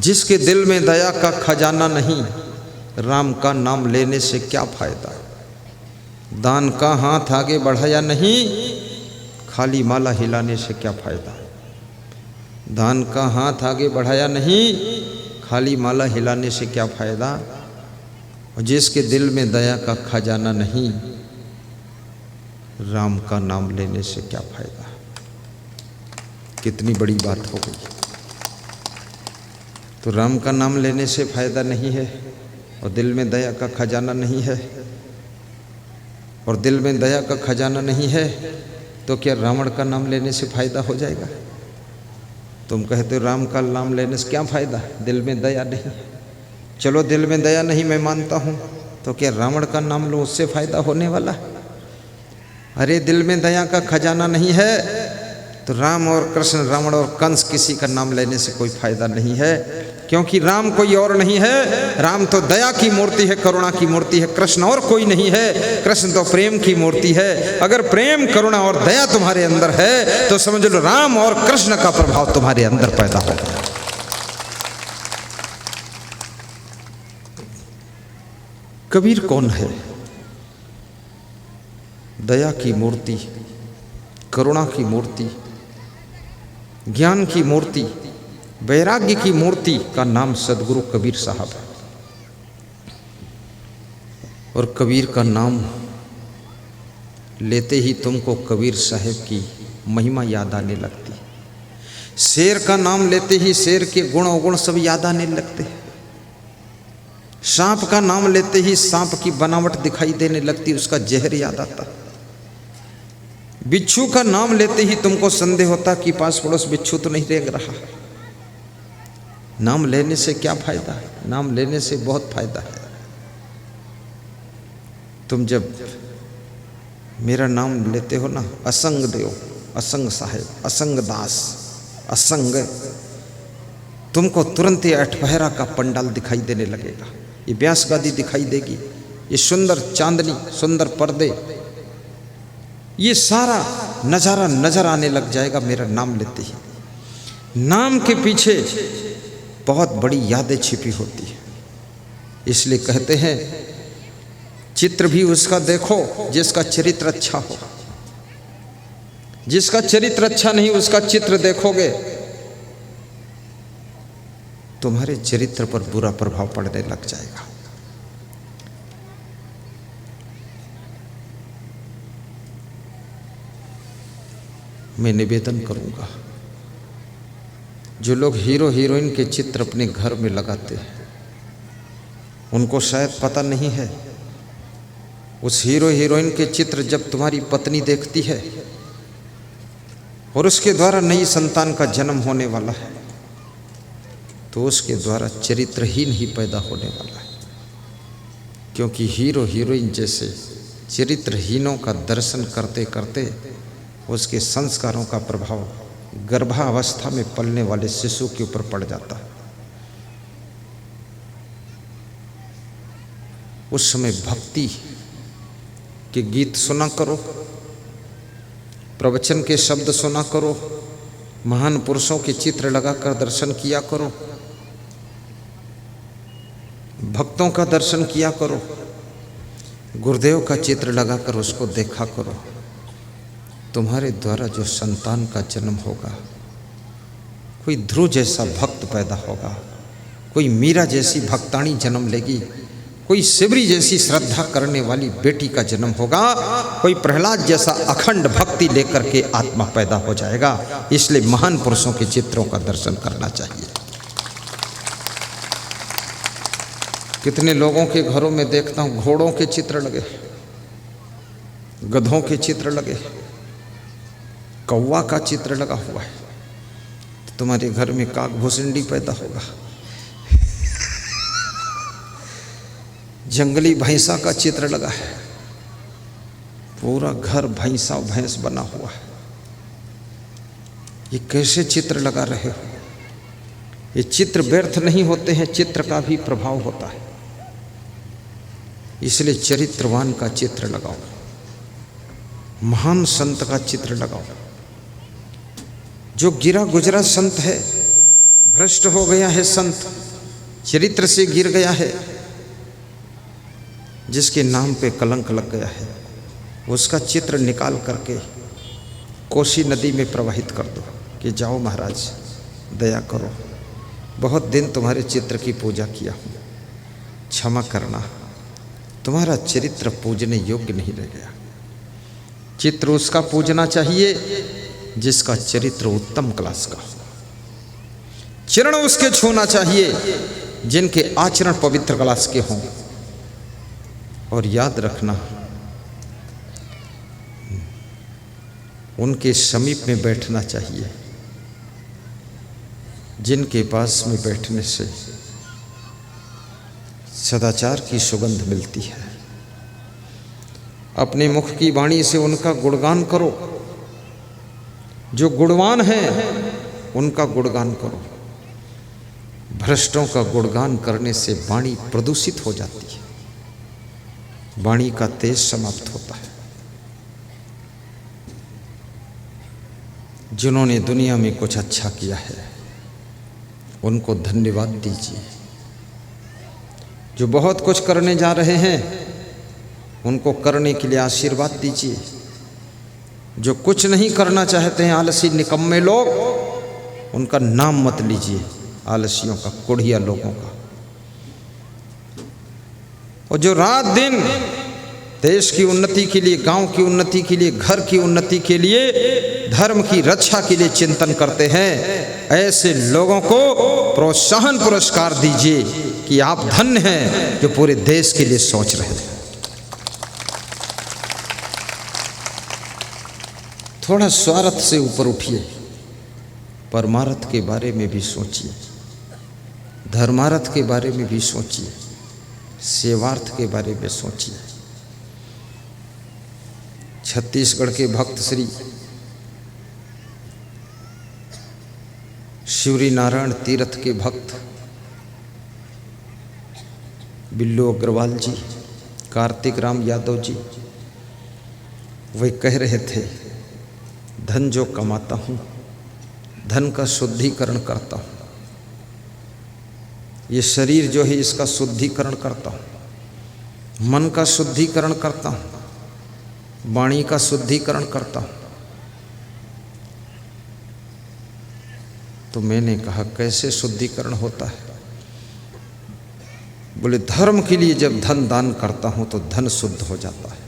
जिसके दिल में दया का खजाना नहीं, राम का नाम लेने से क्या फायदा? दान का हाथ आगे बढ़ाया नहीं, खाली माला हिलाने से क्या फायदा? दान का हाथ आगे बढ़ाया नहीं, खाली माला हिलाने से क्या फायदा? और जिसके दिल में दया का खजाना नहीं, राम का नाम लेने से क्या फायदा? कितनी बड़ी बात हो गई। तो राम का नाम लेने से फायदा नहीं है और दिल में दया का खजाना नहीं है, और दिल में दया का खजाना नहीं है, तो क्या रावण का नाम लेने से फायदा हो जाएगा? तुम कहते हो राम का नाम लेने से क्या फायदा, दिल में दया नहीं। चलो दिल में दया नहीं मैं मानता हूँ, तो क्या रावण का नाम लो उससे फायदा होने वाला? अरे दिल में दया का खजाना नहीं है तो राम और कृष्ण, रावण और कंस किसी का नाम लेने से कोई फायदा नहीं है, क्योंकि राम कोई और नहीं है। राम तो दया की मूर्ति है, करुणा की मूर्ति है। कृष्ण और कोई नहीं है, कृष्ण तो प्रेम की मूर्ति है। अगर प्रेम, करुणा और दया तुम्हारे अंदर है तो समझ लो राम और कृष्ण का प्रभाव तुम्हारे अंदर पैदा होगा। कबीर कौन है? दया की मूर्ति, करुणा की मूर्ति, ज्ञान की मूर्ति, वैराग्य की मूर्ति का नाम सदगुरु कबीर साहब है। और कबीर का नाम लेते ही तुमको कबीर साहब की महिमा याद आने लगती। शेर का नाम लेते ही शेर के गुण अवगुण सब याद आने लगते हैं। सांप का नाम लेते ही सांप की बनावट दिखाई देने लगती, उसका जहर याद आता। बिच्छू का नाम लेते ही तुमको संदेह होता कि पास पड़ोस बिच्छू तो नहीं रेंग रहा। नाम लेने से क्या फायदा है? नाम लेने से बहुत फायदा है। तुम जब मेरा नाम लेते हो ना, असंग देव, असंग साहेब, असंग दास, असंग, तुमको तुरंत ये अठपहरा का पंडाल दिखाई देने लगेगा, ये व्यास गादी दिखाई देगी, ये सुंदर चांदनी, सुंदर पर्दे, ये सारा नजारा नजर आने लग जाएगा मेरा नाम लेते ही। नाम के पीछे बहुत बड़ी यादें छिपी होती है। इसलिए कहते हैं चित्र भी उसका देखो जिसका चरित्र अच्छा हो। जिसका चरित्र अच्छा नहीं उसका चित्र देखोगे तुम्हारे चरित्र पर बुरा प्रभाव पड़ने लग जाएगा। मैं निवेदन करूंगा, जो लोग हीरो हीरोइन के चित्र अपने घर में लगाते हैं उनको शायद पता नहीं है, उस हीरो हीरोइन के चित्र जब तुम्हारी पत्नी देखती है और उसके द्वारा नई संतान का जन्म होने वाला है तो उसके द्वारा चरित्रहीन ही पैदा होने वाला है। क्योंकि हीरो हीरोइन जैसे चरित्रहीनों का दर्शन करते करते उसके संस्कारों का प्रभाव गर्भावस्था में पलने वाले शिशु के ऊपर पड़ जाता है। उस समय भक्ति के गीत सुना करो, प्रवचन के शब्द सुना करो, महान पुरुषों के चित्र लगाकर दर्शन किया करो, भक्तों का दर्शन किया करो, गुरुदेव का चित्र लगाकर उसको देखा करो। तुम्हारे द्वारा जो संतान का जन्म होगा, कोई ध्रुव जैसा भक्त पैदा होगा, कोई मीरा जैसी भक्ताणी जन्म लेगी, कोई शिवरी जैसी श्रद्धा करने वाली बेटी का जन्म होगा, कोई प्रहलाद जैसा अखंड भक्ति लेकर के आत्मा पैदा हो जाएगा। इसलिए महान पुरुषों के चित्रों का दर्शन करना चाहिए। कितने लोगों के घरों में देखता हूँ घोड़ों के चित्र लगे, गधों के चित्र लगे, कौवा का चित्र लगा हुआ है। तो तुम्हारे घर में काक भुसंडी पैदा होगा। जंगली भैंसा का चित्र लगा है, पूरा घर भैंसा भैंस बना हुआ है। ये कैसे चित्र लगा रहे हो? ये चित्र व्यर्थ नहीं होते हैं, चित्र का भी प्रभाव होता है। इसलिए चरित्रवान का चित्र लगाओ, महान संत का चित्र लगाओ। जो गिरा गुजरा संत है, भ्रष्ट हो गया है संत, चरित्र से गिर गया है, जिसके नाम पे कलंक लग गया है, उसका चित्र निकाल करके कोसी नदी में प्रवाहित कर दो कि जाओ महाराज दया करो, बहुत दिन तुम्हारे चित्र की पूजा किया हूँ, क्षमा करना, तुम्हारा चरित्र पूजने योग्य नहीं रह गया। चित्र उसका पूजना चाहिए जिसका चरित्र उत्तम क्लास का, चरण उसके छूना चाहिए जिनके आचरण पवित्र क्लास के हों। और याद रखना, उनके समीप में बैठना चाहिए जिनके पास में बैठने से सदाचार की सुगंध मिलती है। अपने मुख की वाणी से उनका गुणगान करो, जो गुणवान हैं उनका गुणगान करो। भ्रष्टों का गुणगान करने से वाणी प्रदूषित हो जाती है, वाणी का तेज समाप्त होता है। जिन्होंने दुनिया में कुछ अच्छा किया है उनको धन्यवाद दीजिए। जो बहुत कुछ करने जा रहे हैं उनको करने के लिए आशीर्वाद दीजिए। जो कुछ नहीं करना चाहते हैं, आलसी निकम्मे लोग, उनका नाम मत लीजिए, आलसियों का, कुढ़िया लोगों का। और जो रात दिन देश की उन्नति के लिए, गांव की उन्नति के लिए, घर की उन्नति के लिए, धर्म की रक्षा के लिए चिंतन करते हैं, ऐसे लोगों को प्रोत्साहन पुरस्कार दीजिए कि आप धन्य हैं जो पूरे देश के लिए सोच रहे हैं। थोड़ा स्वार्थ से ऊपर उठिए, परमार्थ के बारे में भी सोचिए, धर्मार्थ के बारे में भी सोचिए, सेवार्थ के बारे में सोचिए। छत्तीसगढ़ के भक्त श्री शिवरी नारायण तीर्थ के भक्त बिल्लू अग्रवाल जी, कार्तिक राम यादव जी, वे कह रहे थे, धन जो कमाता हूँ धन का शुद्धिकरण करता हूँ, ये शरीर जो है इसका शुद्धिकरण करता हूँ, मन का शुद्धिकरण करता हूँ, वाणी का शुद्धिकरण करता हूँ। तो मैंने कहा कैसे शुद्धिकरण होता है? बोले धर्म के लिए जब धन दान करता हूँ तो धन शुद्ध हो जाता है।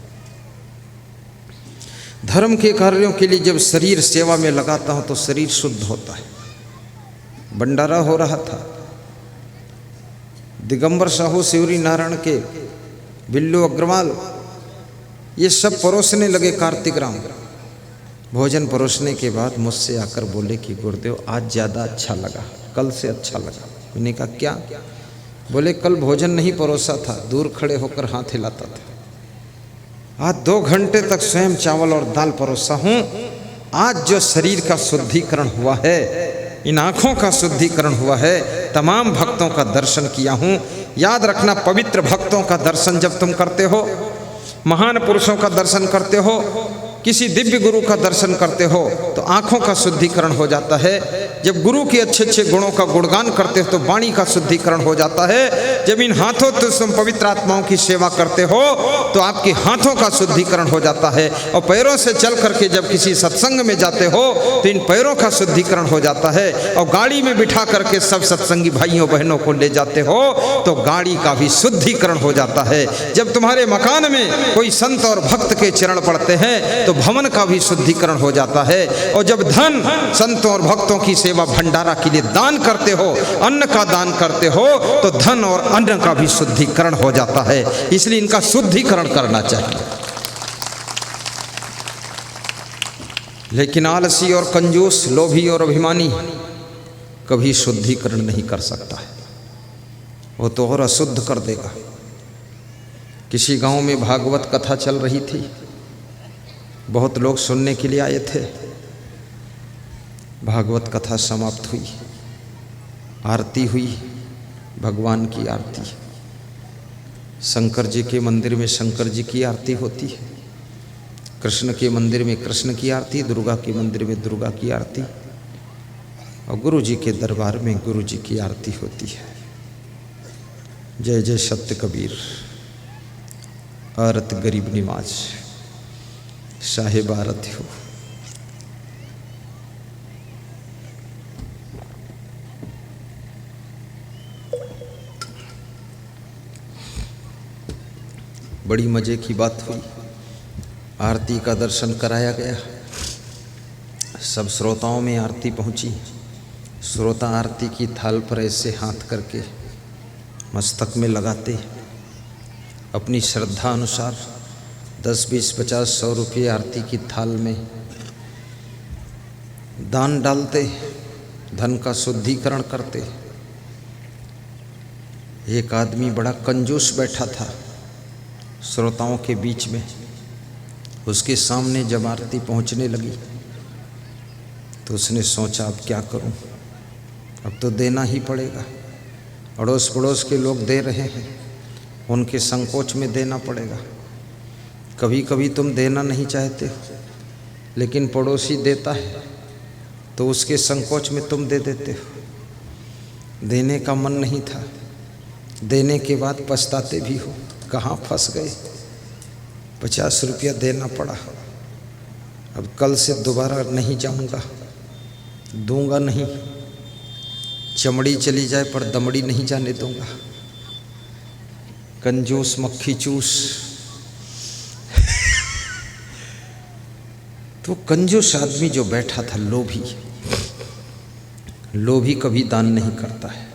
धर्म के कार्यों के लिए जब शरीर सेवा में लगाता हूँ तो शरीर शुद्ध होता है। भंडारा हो रहा था, दिगंबर साहू, शिवरी नारायण के, बिल्लू अग्रवाल, ये सब परोसने लगे। कार्तिक राम भोजन परोसने के बाद मुझसे आकर बोले कि गुरुदेव आज ज़्यादा अच्छा लगा, कल से अच्छा लगा। मैंने कहा क्या? बोले कल भोजन नहीं परोसा था, दूर खड़े होकर हाथ हिलाता था। आज 2 घंटे तक स्वयं चावल और दाल परोसा हूँ। आज जो शरीर का शुद्धिकरण हुआ है, इन आँखों का शुद्धिकरण हुआ है, तमाम भक्तों का दर्शन किया हूँ। याद रखना, पवित्र भक्तों का दर्शन जब तुम करते हो, महान पुरुषों का दर्शन करते हो, किसी दिव्य गुरु का दर्शन करते हो तो आँखों का शुद्धिकरण हो जाता है। जब गुरु के अच्छे अच्छे गुणों का गुणगान करते हो तो वाणी का शुद्धिकरण हो जाता है। जब इन हाथों से तुम पवित्र आत्माओं की सेवा करते हो तो आपके हाथों का शुद्धिकरण हो जाता है। और पैरों से चल करके जब किसी सत्संग में जाते हो तो इन पैरों का शुद्धिकरण हो जाता है। और गाड़ी में बिठा करके सब सत्संगी भाइयों बहनों को ले जाते हो तो गाड़ी का भी शुद्धिकरण हो जाता है। जब तुम्हारे मकान में कोई संत और भक्त के चरण पड़ते हैं तो भवन का भी शुद्धिकरण हो जाता है। और जब धन संतों और भक्तों की सेवा भंडारा के लिए दान करते हो, अन्न का दान करते हो तो धन और अन्न का भी शुद्धिकरण हो जाता है। इसलिए इनका शुद्धिकरण करना चाहिए। लेकिन आलसी और कंजूस, लोभी और अभिमानी कभी शुद्धिकरण नहीं कर सकता है, वो तो और अशुद्ध कर देगा। किसी गांव में भागवत कथा चल रही थी, बहुत लोग सुनने के लिए आए थे। भागवत कथा समाप्त हुई, आरती हुई, भगवान की आरती। शंकर जी के मंदिर में शंकर जी की आरती होती है, कृष्ण के मंदिर में कृष्ण की आरती, दुर्गा के मंदिर में दुर्गा की आरती, और गुरु जी के दरबार में गुरु जी की आरती होती है। जय जय सत्य कबीर, आरत गरीब निवाज, साहेब आरती हो। बड़ी मजे की बात हुई, आरती का दर्शन कराया गया, सब श्रोताओं में आरती पहुंची। श्रोता आरती की थाल पर ऐसे हाथ करके मस्तक में लगाते, अपनी श्रद्धा अनुसार 10, 20, 50, 100 रुपये आरती की थाल में दान डालते, धन का शुद्धिकरण करते। एक आदमी बड़ा कंजूस बैठा था श्रोताओं के बीच में। उसके सामने जब आरती पहुंचने लगी तो उसने सोचा अब क्या करूं, अब तो देना ही पड़ेगा। अड़ोस पड़ोस के लोग दे रहे हैं, उनके संकोच में देना पड़ेगा। कभी कभी तुम देना नहीं चाहते हो, लेकिन पड़ोसी देता है तो उसके संकोच में तुम दे देते हो। देने का मन नहीं था, देने के बाद पछताते भी हो, कहाँ फंस गए, 50 रुपया देना पड़ा। अब कल से दोबारा नहीं जाऊंगा, दूंगा नहीं, चमड़ी चली जाए पर दमड़ी नहीं जाने दूंगा। कंजूस मक्खी चूस, तो कंजूस आदमी जो बैठा था, लोभी कभी दान नहीं करता है।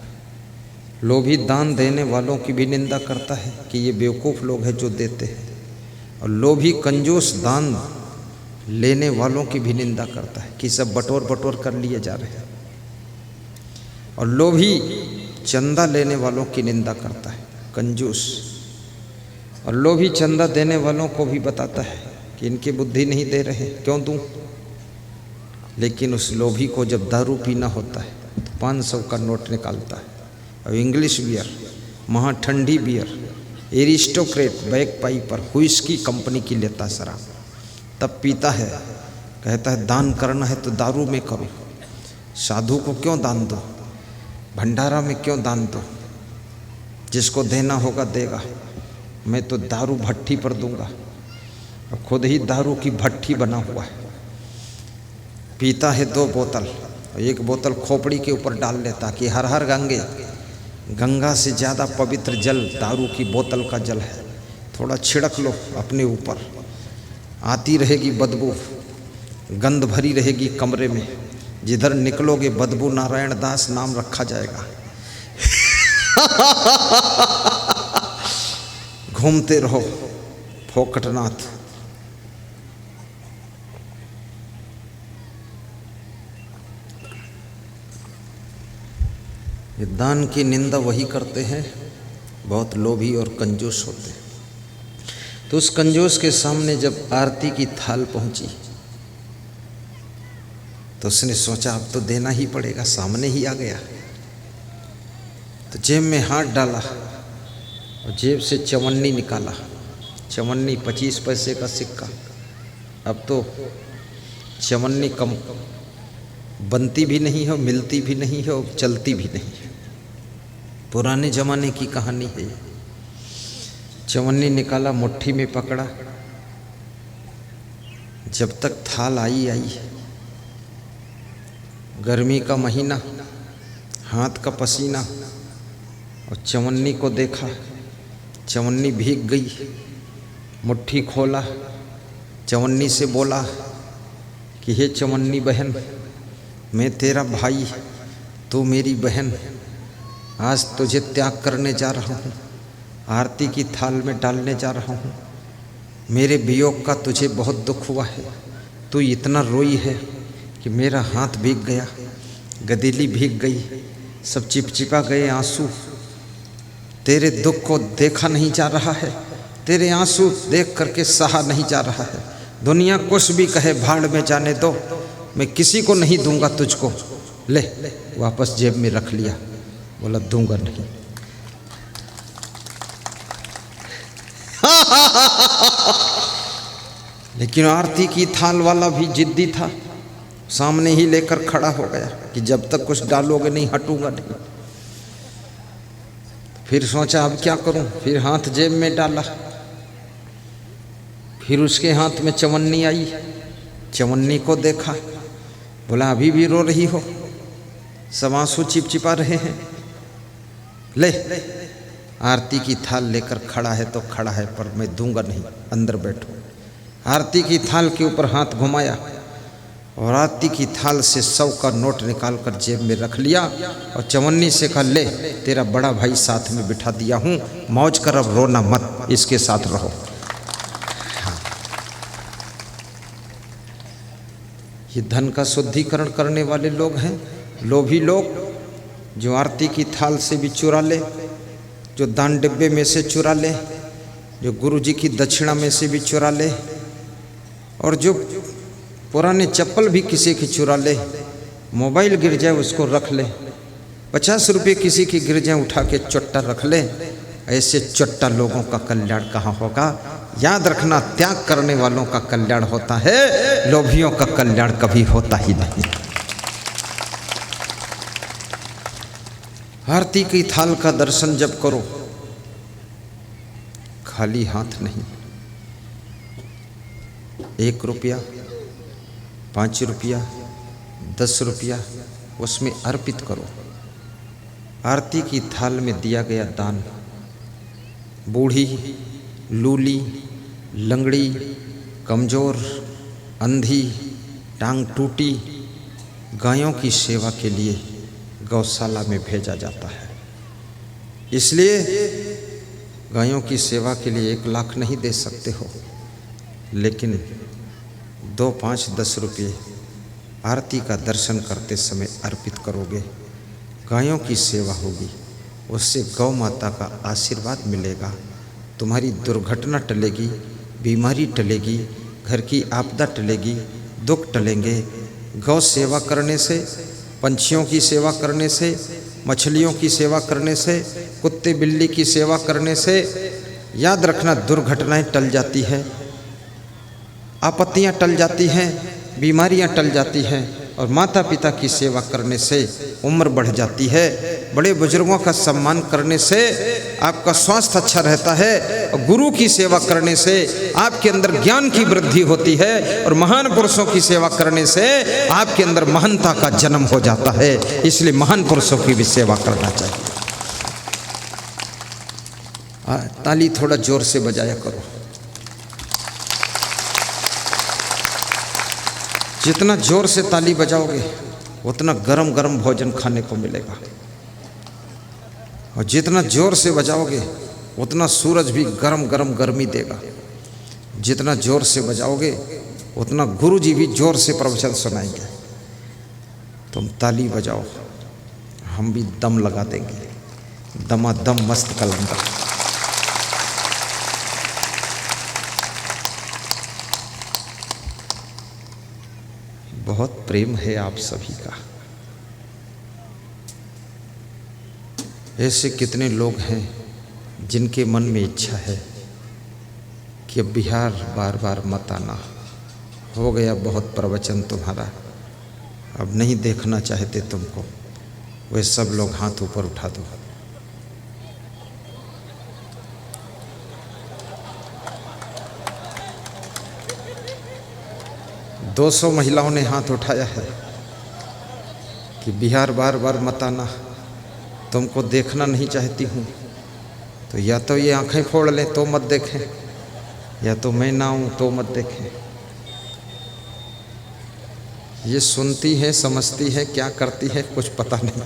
लोभी दान देने वालों की भी निंदा करता है कि ये बेवकूफ़ लोग हैं जो देते हैं, और लोभी कंजूस दान लेने वालों की भी निंदा करता है कि सब बटोर बटोर कर लिए जा रहे हैं। और लोभी चंदा लेने वालों की निंदा करता है, कंजूस। और लोभी चंदा देने वालों को भी बताता है कि इनकी बुद्धि नहीं दे रहे, क्यों दूं। लेकिन उस लोभी को जब दारू पीना होता है तो 500 का नोट निकालता है, और इंग्लिश बियर, महा ठंडी beer, aristocrat, Bagpiper, whisky company की लेता शराब, तब पीता है। कहता है दान करना है तो दारू में करो, साधु को क्यों दान दो, भंडारा में क्यों दान दो, जिसको देना होगा देगा, मैं तो दारू भट्टी पर दूंगा। और खुद ही दारू की भट्टी बना हुआ है। पीता है 2 बोतल, और 1 बोतल खोपड़ी के ऊपर डाल लेता कि हर हर गंगे, गंगा से ज़्यादा पवित्र जल दारू की बोतल का जल है, थोड़ा छिड़क लो अपने ऊपर, आती रहेगी बदबू, गंध भरी रहेगी कमरे में, जिधर निकलोगे बदबू नारायण दास नाम रखा जाएगा। घूमते रहो फोकटनाथ। ये दान की निंदा वही करते हैं बहुत लोभी और कंजूस होते हैं। तो उस कंजूस के सामने जब आरती की थाल पहुंची तो उसने सोचा अब तो देना ही पड़ेगा, सामने ही आ गया। तो जेब में हाथ डाला और जेब से चवन्नी निकाला, चवन्नी 25 पैसे का सिक्का। अब तो चवन्नी कम बनती भी नहीं है, मिलती भी नहीं है, और चलती भी नहीं है। पुराने जमाने की कहानी है। चवन्नी निकाला, मुट्ठी में पकड़ा, जब तक थाल आई, गर्मी का महीना, हाथ का पसीना, और चवन्नी को देखा, चवन्नी भीग गई। मुट्ठी खोला, चवन्नी से बोला कि हे चवन्नी बहन, मैं तेरा भाई, तू मेरी बहन, आज तुझे त्याग करने जा रहा हूँ, आरती की थाल में डालने जा रहा हूँ। मेरे वियोग का तुझे बहुत दुख हुआ है, तू इतना रोई है कि मेरा हाथ भीग गया, गदेली भीग गई, सब चिपचिपा गए आंसू। तेरे दुख को देखा नहीं जा रहा है, तेरे आंसू देख करके सहा नहीं जा रहा है। दुनिया कुछ भी कहे भाड़ में जाने दो, मैं किसी को नहीं दूंगा तुझको। ले वापस जेब में रख लिया, बोला दूंगा नहीं। लेकिन आरती की थाल वाला भी जिद्दी था, सामने ही लेकर खड़ा हो गया कि जब तक कुछ डालोगे नहीं हटूंगा नहीं। फिर सोचा अब क्या करूं, फिर हाथ जेब में डाला, फिर उसके हाथ में चवन्नी आई, चवन्नी को देखा, बोला अभी भी रो रही हो, सब आंसू चिपचिपा रहे हैं। ले आरती की थाल लेकर खड़ा है तो खड़ा है, पर मैं दूंगा नहीं, अंदर बैठो। आरती की थाल के ऊपर हाथ घुमाया और आरती की थाल से 100 का नोट निकाल कर जेब में रख लिया और चवन्नी से कहा ले तेरा बड़ा भाई साथ में बिठा दिया हूँ, मौज कर, अब रोना मत, इसके साथ रहो। ये धन का शुद्धिकरण करने वाले लोग हैं, लोभी लोग, जो आरती की थाल से भी चुरा ले, जो दान डिब्बे में से चुरा ले, जो गुरु जी की दक्षिणा में से भी चुरा ले, और जो पुराने चप्पल भी किसी की चुरा ले, मोबाइल गिर जाए उसको रख ले, 50 रुपये किसी की गिर जाए उठा के चट्टा रख ले। ऐसे चट्टा लोगों का कल्याण कहाँ होगा। याद रखना, त्याग करने वालों का कल्याण होता है, लोभियों का कल्याण कभी होता ही नहीं। आरती की थाल का दर्शन जब करो, खाली हाथ नहीं, 1 रुपया, 5 रुपया, 10 रुपया उसमें अर्पित करो। आरती की थाल में दिया गया दान बूढ़ी, लूली, लंगड़ी, कमज़ोर, अंधी, टांग टूटी गायों की सेवा के लिए गौशाला में भेजा जाता है। इसलिए गायों की सेवा के लिए 1 लाख नहीं दे सकते हो, लेकिन 2, 5, 10 रुपये आरती का दर्शन करते समय अर्पित करोगे, गायों की सेवा होगी, उससे गौ माता का आशीर्वाद मिलेगा, तुम्हारी दुर्घटना टलेगी, बीमारी टलेगी, घर की आपदा टलेगी, दुख टलेंगे। गौ सेवा करने से, पंछियों की सेवा करने से, मछलियों की सेवा करने से, कुत्ते बिल्ली की सेवा करने से, याद रखना दुर्घटनाएं टल जाती है, आपत्तियां टल जाती हैं, बीमारियां टल जाती हैं, और माता पिता की सेवा करने से उम्र बढ़ जाती है। बड़े बुजुर्गों का सम्मान करने से आपका स्वास्थ्य अच्छा रहता है, और गुरु की सेवा करने से आपके अंदर ज्ञान की वृद्धि होती है, और महान पुरुषों की सेवा करने से आपके अंदर महानता का जन्म हो जाता है। इसलिए महान पुरुषों की भी सेवा करना चाहिए। ताली थोड़ा जोर से बजाया करो। जितना जोर से ताली बजाओगे उतना गरम गरम भोजन खाने को मिलेगा, और जितना जोर से बजाओगे उतना सूरज भी गरम गरम गर्मी देगा। जितना जोर से बजाओगे उतना गुरु जी भी जोर से प्रवचन सुनाएंगे। तुम ताली बजाओ, हम भी दम लगा देंगे, दमादम मस्त कलंदर। बहुत प्रेम है आप सभी का। ऐसे कितने लोग हैं जिनके मन में इच्छा है कि अब बिहार बार बार मत आना, हो गया बहुत प्रवचन तुम्हारा, अब नहीं देखना चाहते तुमको। वे सब लोग हाथ ऊपर उठा दो। दो 200 महिलाओं ने हाथ उठाया है कि बिहार बार बार मत आना, तुमको देखना नहीं चाहती हूँ। तो या तो ये आंखें फोड़ लें तो मत देखें, या तो मैं ना आऊँ तो मत देखें। ये सुनती है, समझती है, क्या करती है कुछ पता नहीं,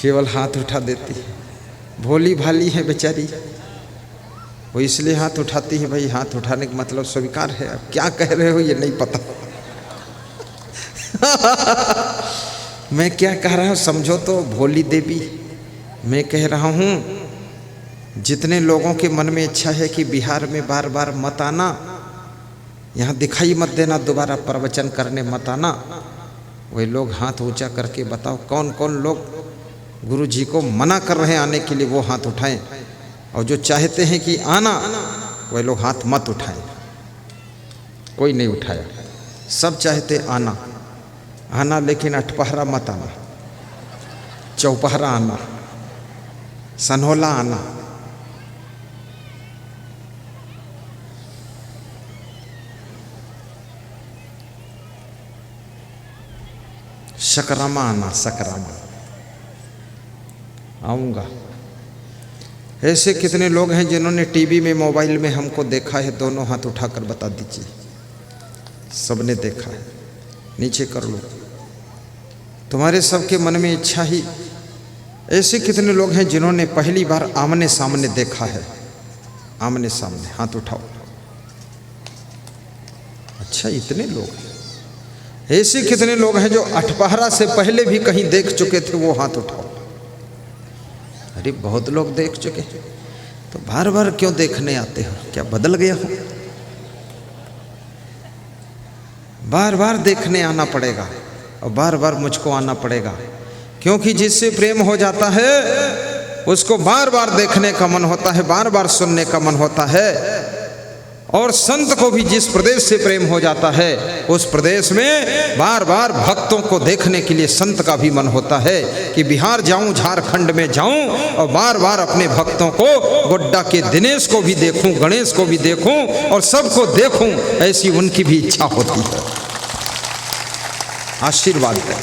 केवल हाथ उठा देती है। भोली भाली है बेचारी, वो इसलिए हाथ उठाती है। भाई हाथ उठाने का मतलब स्वीकार है, अब क्या कह रहे हो ये नहीं पता। मैं क्या कह रहा हूँ समझो तो भोली देवी। मैं कह रहा हूँ जितने लोगों के मन में इच्छा है कि बिहार में बार बार मत आना, यहाँ दिखाई मत देना, दोबारा प्रवचन करने मत आना, वही लोग हाथ ऊंचा करके बताओ कौन कौन लोग गुरु जी को मना कर रहे हैं आने के लिए, वो हाथ उठाएं। और जो चाहते हैं कि आना, वह लोग हाथ मत उठाएं। कोई नहीं उठाया, सब चाहते आना आना, लेकिन अठपहरा मत आना, चौपहरा आना, सनहोला आना। शकरामा आना, सकरामा आऊँगा। ऐसे कितने लोग हैं जिन्होंने टीवी में, मोबाइल में हमको देखा है? दोनों हाथ उठाकर बता दीजिए। सबने देखा है, नीचे कर लो। तुम्हारे सबके मन में इच्छा ही। ऐसे कितने लोग हैं जिन्होंने पहली बार आमने सामने देखा है? आमने सामने हाथ उठाओ। अच्छा, इतने लोग हैं। ऐसे कितने लोग हैं जो अठपहरा से पहले भी कहीं देख चुके थे? वो हाथ उठाओ। अरे बहुत लोग देख चुके, तो बार बार क्यों देखने आते हो? क्या बदल गया हो? बार बार देखने आना पड़ेगा, और बार बार मुझको आना पड़ेगा, क्योंकि जिससे प्रेम हो जाता है उसको बार बार देखने का मन होता है, बार बार सुनने का मन होता है। और संत को भी जिस प्रदेश से प्रेम हो जाता है उस प्रदेश में बार बार भक्तों को देखने के लिए संत का भी मन होता है कि बिहार जाऊं, झारखंड में जाऊं, और बार बार अपने भक्तों को, गोड्डा के दिनेश को भी देखूं, गणेश को भी देखूं, और सबको देखूं, ऐसी उनकी भी इच्छा होती है। आशीर्वाद है।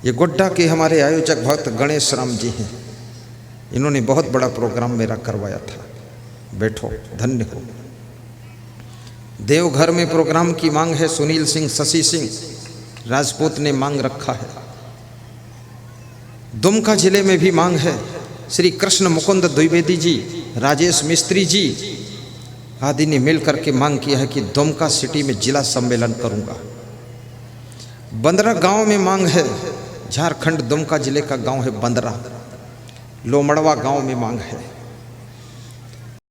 ये गोड्डा के हमारे आयोजक भक्त गणेश राम जी हैं। इन्होंने बहुत बड़ा प्रोग्राम मेरा करवाया था। बैठो, धन्य हो। देवघर में प्रोग्राम की मांग है। सुनील सिंह, शशि सिंह राजपूत ने मांग रखा है। दुमका जिले में भी मांग है। श्री कृष्ण मुकुंद द्विवेदी जी, राजेश मिस्त्री जी आदि ने मिलकर के मांग किया है कि दुमका सिटी में जिला सम्मेलन करूंगा। बंदरा गांव में मांग है। झारखंड दुमका जिले का गांव है बंदरा। लोमड़वा गांव में मांग है।